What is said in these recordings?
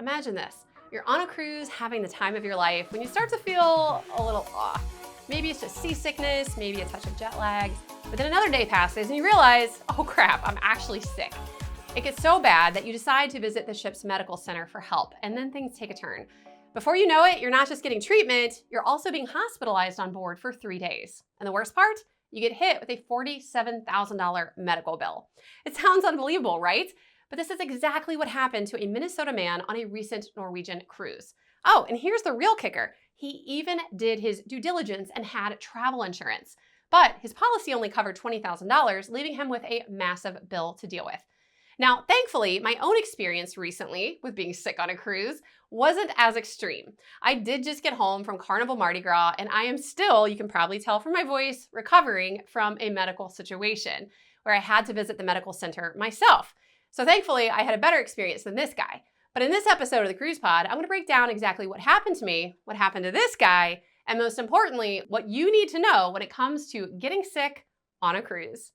Imagine this. You're on a cruise having the time of your life when you start to feel a little off. Maybe it's just seasickness, maybe a touch of jet lag, but then another day passes and you realize, oh crap, I'm actually sick. It gets so bad that you decide to visit the ship's medical center for help, and then things take a turn. Before you know it, you're not just getting treatment, you're also being hospitalized on board for 3 days. And the worst part? You get hit with a $47,000 medical bill. It sounds unbelievable, right? But this is exactly what happened to a Minnesota man on a recent Norwegian cruise. Oh, and here's the real kicker. He even did his due diligence and had travel insurance. But his policy only covered $20,000, leaving him with a massive bill to deal with. Now, thankfully, my own experience recently with being sick on a cruise wasn't as extreme. I did just get home from Carnival Mardi Gras, and I am still, you can probably tell from my voice, recovering from a medical situation where I had to visit the medical center myself. So thankfully, I had a better experience than this guy. But in this episode of the Cruise Pod, I'm going to break down exactly what happened to me, what happened to this guy, and most importantly, what you need to know when it comes to getting sick on a cruise.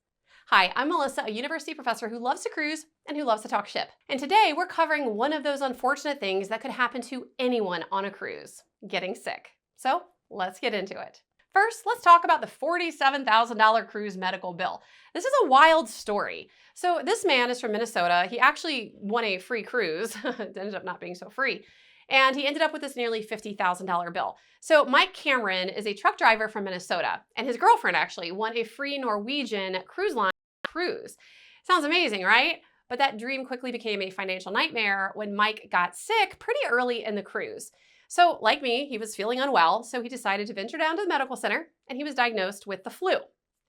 Hi, I'm Melissa, a university professor who loves to cruise and who loves to talk ship. And today we're covering one of those unfortunate things that could happen to anyone on a cruise, getting sick. So let's get into it. First, let's talk about the $47,000 cruise medical bill. This is a wild story. So this man is from Minnesota. He actually won a free cruise. It ended up not being so free. And he ended up with this nearly $50,000 bill. So Mike Cameron is a truck driver from Minnesota, and his girlfriend actually won a free Norwegian cruise line cruise. Sounds amazing, right? But that dream quickly became a financial nightmare when Mike got sick pretty early in the cruise. So like me, he was feeling unwell, so he decided to venture down to the medical center, and he was diagnosed with the flu,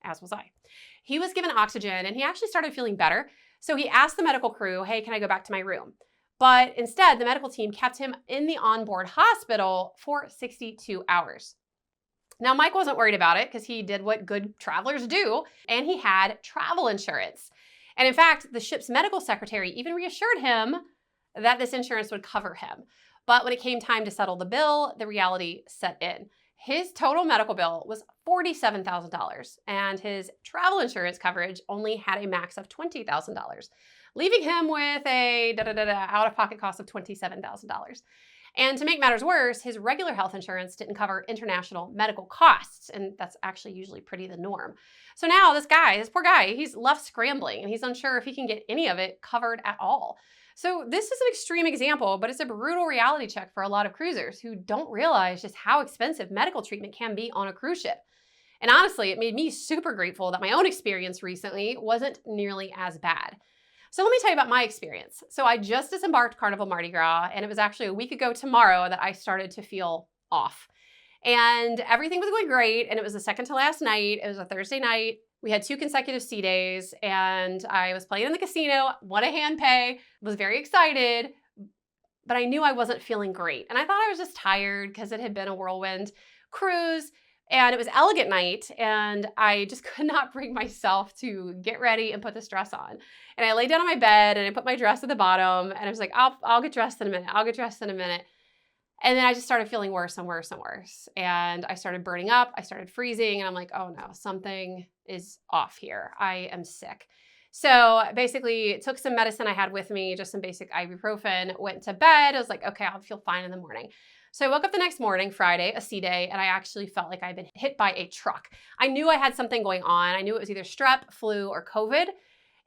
as was I. He was given oxygen, and he actually started feeling better. So he asked the medical crew, hey, can I go back to my room? But instead, the medical team kept him in the onboard hospital for 62 hours. Now, Mike wasn't worried about it because he did what good travelers do, and he had travel insurance. And in fact, the ship's medical secretary even reassured him that this insurance would cover him. But when it came time to settle the bill, the reality set in. His total medical bill was $47,000, and his travel insurance coverage only had a max of $20,000, leaving him with a out-of-pocket cost of $27,000. And to make matters worse, his regular health insurance didn't cover international medical costs, and that's actually usually pretty the norm. So now this poor guy, he's left scrambling, and he's unsure if he can get any of it covered at all. So this is an extreme example, but it's a brutal reality check for a lot of cruisers who don't realize just how expensive medical treatment can be on a cruise ship. And honestly, it made me super grateful that my own experience recently wasn't nearly as bad. So let me tell you about my experience. So I just disembarked Carnival Mardi Gras, and it was actually a week ago tomorrow that I started to feel off. And everything was going great, and it was the second to last night. It was a Thursday night. We had 2 consecutive sea days, and I was playing in the casino, won a hand pay, was very excited, but I knew I wasn't feeling great. And I thought I was just tired because it had been a whirlwind cruise, and it was elegant night, and I just could not bring myself to get ready and put this dress on. And I laid down on my bed, and I put my dress at the bottom, and I was like, I'll get dressed in a minute. I'll get dressed in a minute. And then I just started feeling worse and worse and worse. And I started burning up. I started freezing. And I'm like, oh no, something is off here. I am sick. So basically took some medicine I had with me, just some basic ibuprofen, went to bed. I was like, okay, I'll feel fine in the morning. So I woke up the next morning, Friday, a sea day, and I actually felt like I'd been hit by a truck. I knew I had something going on. I knew it was either strep, flu, or COVID.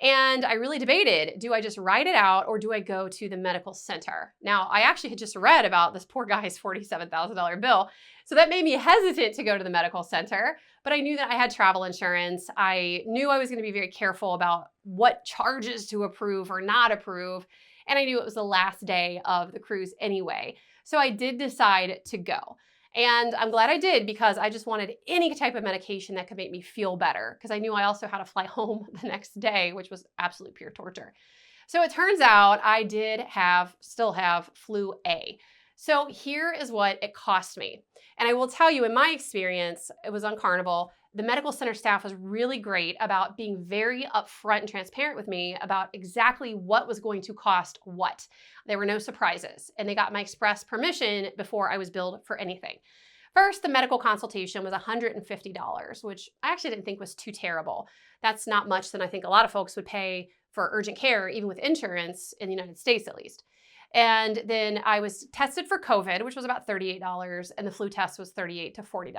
And I really debated, do I just ride it out or do I go to the medical center? Now, I actually had just read about this poor guy's $47,000 bill, so that made me hesitant to go to the medical center, but I knew that I had travel insurance. I knew I was going to be very careful about what charges to approve or not approve, and I knew it was the last day of the cruise anyway. So I did decide to go. And I'm glad I did because I just wanted any type of medication that could make me feel better because I knew I also had to fly home the next day, which was absolute pure torture. So it turns out I still have flu A. So here is what it cost me. And I will tell you, in my experience, it was on Carnival, the medical center staff was really great about being very upfront and transparent with me about exactly what was going to cost what. There were no surprises, and they got my express permission before I was billed for anything. First, the medical consultation was $150, which I actually didn't think was too terrible. That's not much than I think a lot of folks would pay for urgent care, even with insurance in the United States at least. And then I was tested for COVID, which was about $38, and the flu test was $38 to $40.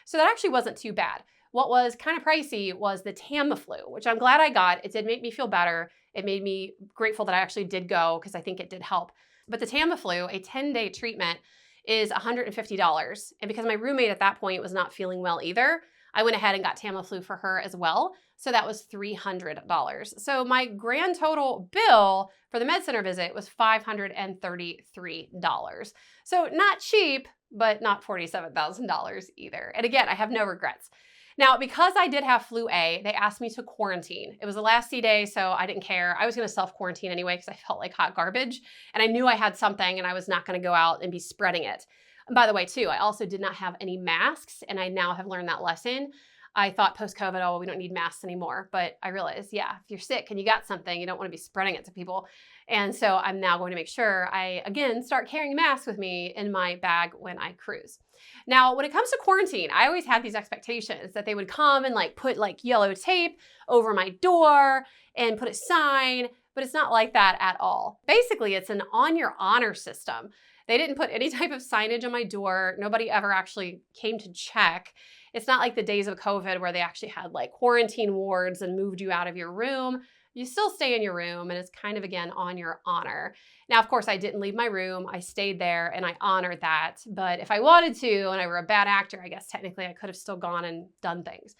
So that actually wasn't too bad. What was kind of pricey was the Tamiflu, which I'm glad I got. It did make me feel better. It made me grateful that I actually did go because I think it did help. But the Tamiflu, a 10-day treatment, is $150. And because my roommate at that point was not feeling well either, I went ahead and got Tamiflu for her as well. So that was $300. So my grand total bill for the med center visit was $533. So not cheap, but not $47,000 either. And again, I have no regrets. Now, because I did have flu A, they asked me to quarantine. It was the last C day, so I didn't care. I was going to self-quarantine anyway because I felt like hot garbage. And I knew I had something and I was not going to go out and be spreading it. And by the way, too, I also did not have any masks, and I now have learned that lesson. I thought post-COVID, oh, we don't need masks anymore. But I realized, yeah, if you're sick and you got something, you don't want to be spreading it to people. And so I'm now going to make sure I, again, start carrying masks with me in my bag when I cruise. Now, when it comes to quarantine, I always had these expectations that they would come and put yellow tape over my door and put a sign, but it's not like that at all. Basically, it's an on your honor system. They didn't put any type of signage on my door. Nobody ever actually came to check. It's not like the days of COVID where they actually had quarantine wards and moved you out of your room. You still stay in your room, and it's kind of, again, on your honor. Now, of course, I didn't leave my room. I stayed there and I honored that. But if I wanted to and I were a bad actor, I guess technically I could have still gone and done things.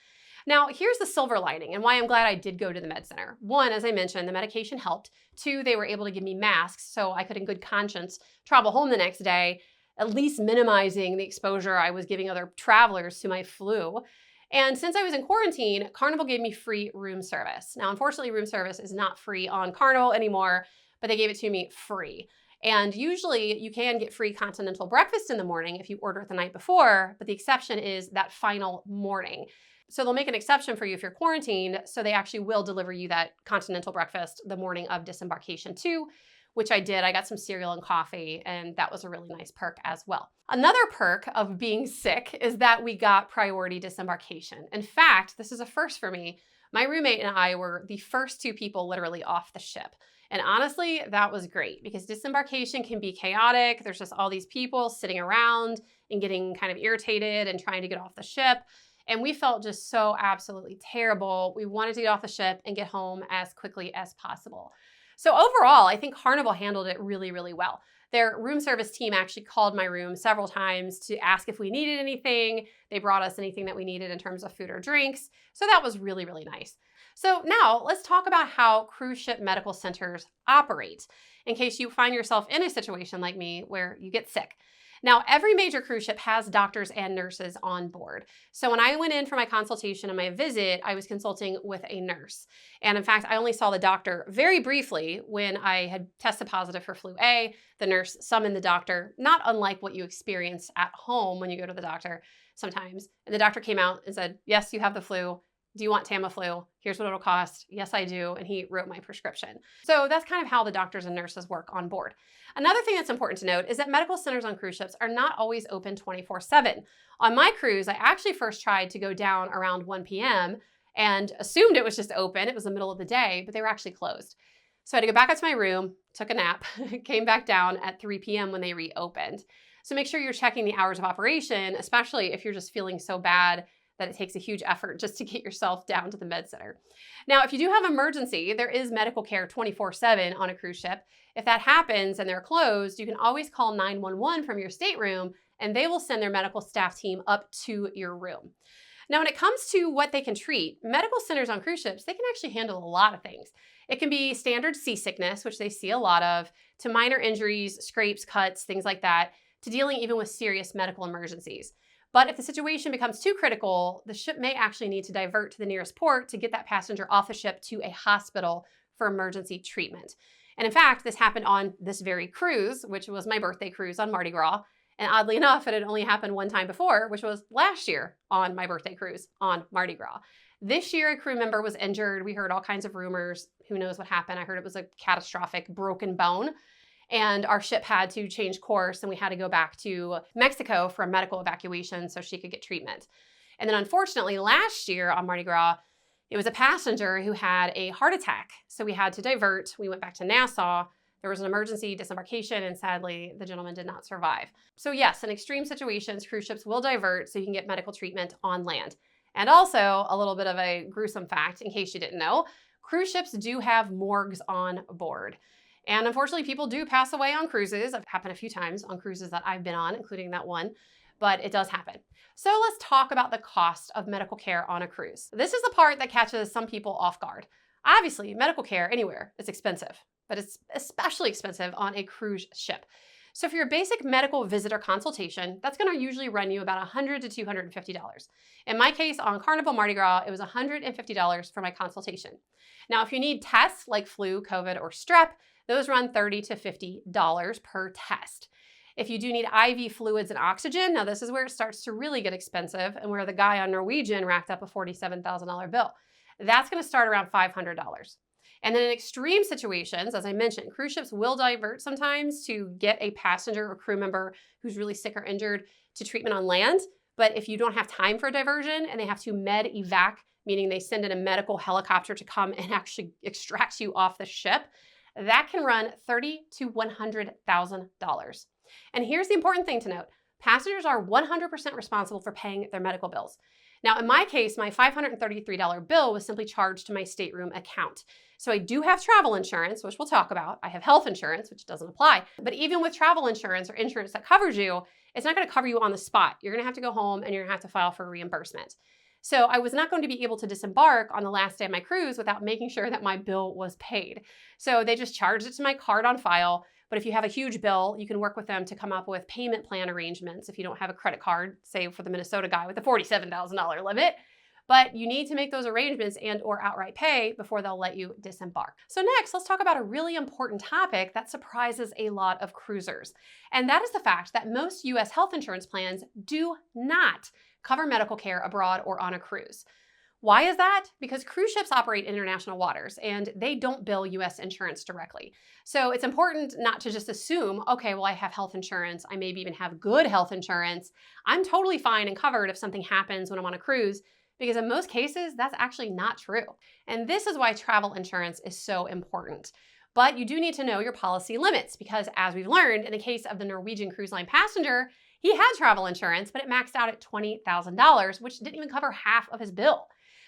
Now, here's the silver lining and why I'm glad I did go to the med center. One, as I mentioned, the medication helped. Two, they were able to give me masks so I could in good conscience travel home the next day, at least minimizing the exposure I was giving other travelers to my flu. And since I was in quarantine, Carnival gave me free room service. Now, unfortunately, room service is not free on Carnival anymore, but they gave it to me free. And usually you can get free continental breakfast in the morning if you order it the night before, but the exception is that final morning. So they'll make an exception for you if you're quarantined, so they actually will deliver you that continental breakfast the morning of disembarkation too, which I did. I got some cereal and coffee, and that was a really nice perk as well. Another perk of being sick is that we got priority disembarkation. In fact, this is a first for me. My roommate and I were the first two people literally off the ship. And honestly, that was great because disembarkation can be chaotic. There's just all these people sitting around and getting kind of irritated and trying to get off the ship. And we felt just so absolutely terrible. We wanted to get off the ship and get home as quickly as possible. So overall, I think Carnival handled it really, really well. Their room service team actually called my room several times to ask if we needed anything. They brought us anything that we needed in terms of food or drinks. So that was really, really nice. So now let's talk about how cruise ship medical centers operate in case you find yourself in a situation like me where you get sick. Now, every major cruise ship has doctors and nurses on board. So when I went in for my consultation and my visit, I was consulting with a nurse. And in fact, I only saw the doctor very briefly when I had tested positive for flu A. The nurse summoned the doctor, not unlike what you experience at home when you go to the doctor sometimes. And the doctor came out and said, yes, you have the flu. Do you want Tamiflu? Here's what it'll cost. Yes, I do. And he wrote my prescription. So that's kind of how the doctors and nurses work on board. Another thing that's important to note is that medical centers on cruise ships are not always open 24/7. On my cruise, I actually first tried to go down around 1 p.m. and assumed it was just open. It was the middle of the day, but they were actually closed. So I had to go back up to my room, took a nap, came back down at 3 p.m. when they reopened. So make sure you're checking the hours of operation, especially if you're just feeling so bad that it takes a huge effort just to get yourself down to the med center. Now, if you do have an emergency, there is medical care 24/7 on a cruise ship. If that happens and they're closed, you can always call 911 from your stateroom and they will send their medical staff team up to your room. Now, when it comes to what they can treat, medical centers on cruise ships, they can actually handle a lot of things. It can be standard seasickness, which they see a lot of, to minor injuries, scrapes, cuts, things like that, to dealing even with serious medical emergencies. But if the situation becomes too critical, the ship may actually need to divert to the nearest port to get that passenger off the ship to a hospital for emergency treatment. And in fact, this happened on this very cruise, which was my birthday cruise on Mardi Gras. And oddly enough, it had only happened one time before, which was last year on my birthday cruise on Mardi Gras. This year, a crew member was injured. We heard all kinds of rumors. Who knows what happened? I heard it was a catastrophic broken bone. And our ship had to change course and we had to go back to Mexico for a medical evacuation so she could get treatment. And then unfortunately, last year on Mardi Gras, it was a passenger who had a heart attack. So we had to divert. We went back to Nassau. There was an emergency disembarkation, and sadly, the gentleman did not survive. So yes, in extreme situations, cruise ships will divert so you can get medical treatment on land. And also, a little bit of a gruesome fact, in case you didn't know, cruise ships do have morgues on board. And unfortunately, people do pass away on cruises. It's happened a few times on cruises that I've been on, including that one, but it does happen. So let's talk about the cost of medical care on a cruise. This is the part that catches some people off guard. Obviously, medical care anywhere is expensive, but it's especially expensive on a cruise ship. So for your basic medical visitor consultation, that's going to usually run you about $100 to $250. In my case, on Carnival Mardi Gras, it was $150 for my consultation. Now, if you need tests like flu, COVID, or strep, those run $30 to $50 per test. If you do need IV fluids and oxygen, now this is where it starts to really get expensive and where the guy on Norwegian racked up a $47,000 bill. That's going to start around $500. And then in extreme situations, as I mentioned, cruise ships will divert sometimes to get a passenger or crew member who's really sick or injured to treatment on land. But if you don't have time for a diversion and they have to med evac, meaning they send in a medical helicopter to come and actually extract you off the ship, that can run $30,000 to $100,000. And here's the important thing to note. Passengers are 100% responsible for paying their medical bills. Now, in my case, my $533 bill was simply charged to my stateroom account. So I do have travel insurance, which we'll talk about. I have health insurance, which doesn't apply. But even with travel insurance or insurance that covers you, it's not going to cover you on the spot. You're going to have to go home and you're going to have to file for reimbursement. So I was not going to be able to disembark on the last day of my cruise without making sure that my bill was paid. So they just charged it to my card on file. But if you have a huge bill, you can work with them to come up with payment plan arrangements if you don't have a credit card, say for the Minnesota guy with a $47,000 limit. But you need to make those arrangements and or outright pay before they'll let you disembark. So next, let's talk about a really important topic that surprises a lot of cruisers. And that is the fact that most US health insurance plans do not cover medical care abroad or on a cruise. Why is that? Because cruise ships operate in international waters and they don't bill US insurance directly. So it's important not to just assume, okay, well, I have health insurance. I maybe even have good health insurance. I'm totally fine and covered if something happens when I'm on a cruise, because in most cases, that's actually not true. And this is why travel insurance is so important. But you do need to know your policy limits because as we've learned in the case of the Norwegian Cruise Line passenger, he had travel insurance, but it maxed out at $20,000, which didn't even cover half of his bill.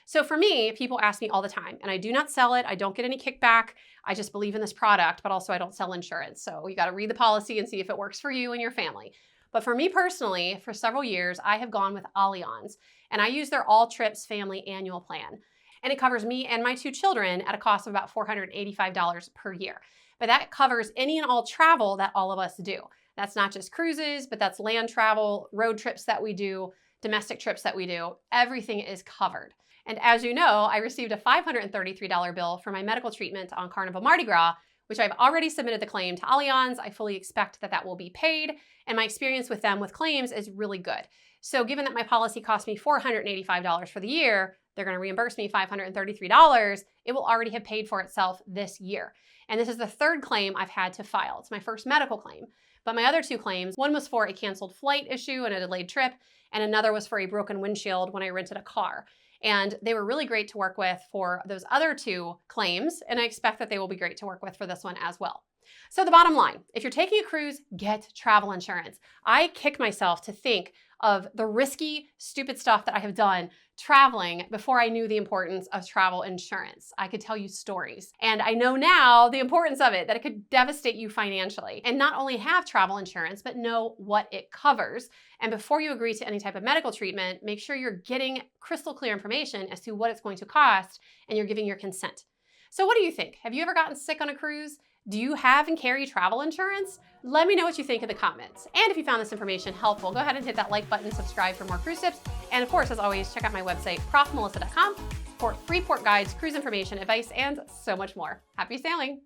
So for me, people ask me all the time, and I do not sell it. I don't get any kickback. I just believe in this product, but also I don't sell insurance. So you got to read the policy and see if it works for you and your family. But for me personally, for several years, I have gone with Allianz, and I use their All Trips Family Annual Plan. And it covers me and my two children at a cost of about $485 per year. But that covers any and all travel that all of us do. That's not just cruises, but that's land travel, road trips that we do, domestic trips that we do. Everything is covered. And as you know, I received a $533 bill for my medical treatment on Carnival Mardi Gras, which I've already submitted the claim to Allianz. I fully expect that that will be paid, and my experience with them with claims is really good. So given that my policy cost me $485 for the year, they're going to reimburse me $533, it will already have paid for itself this year. And this is the third claim I've had to file. It's my first medical claim. But my other two claims, one was for a canceled flight issue and a delayed trip, and another was for a broken windshield when I rented a car. And they were really great to work with for those other two claims, and I expect that they will be great to work with for this one as well. So the bottom line, if you're taking a cruise, get travel insurance. I kick myself to think of the risky, stupid stuff that I have done traveling before I knew the importance of travel insurance. I could tell you stories. And I know now the importance of it, that it could devastate you financially. And not only have travel insurance, but know what it covers. And before you agree to any type of medical treatment, make sure you're getting crystal clear information as to what it's going to cost and you're giving your consent. So what do you think? Have you ever gotten sick on a cruise? Do you have and carry travel insurance? Let me know what you think in the comments. And if you found this information helpful, go ahead and hit that like button, subscribe for more cruise tips. And of course, as always, check out my website, profmelissa.com for free port guides, cruise information, advice, and so much more. Happy sailing.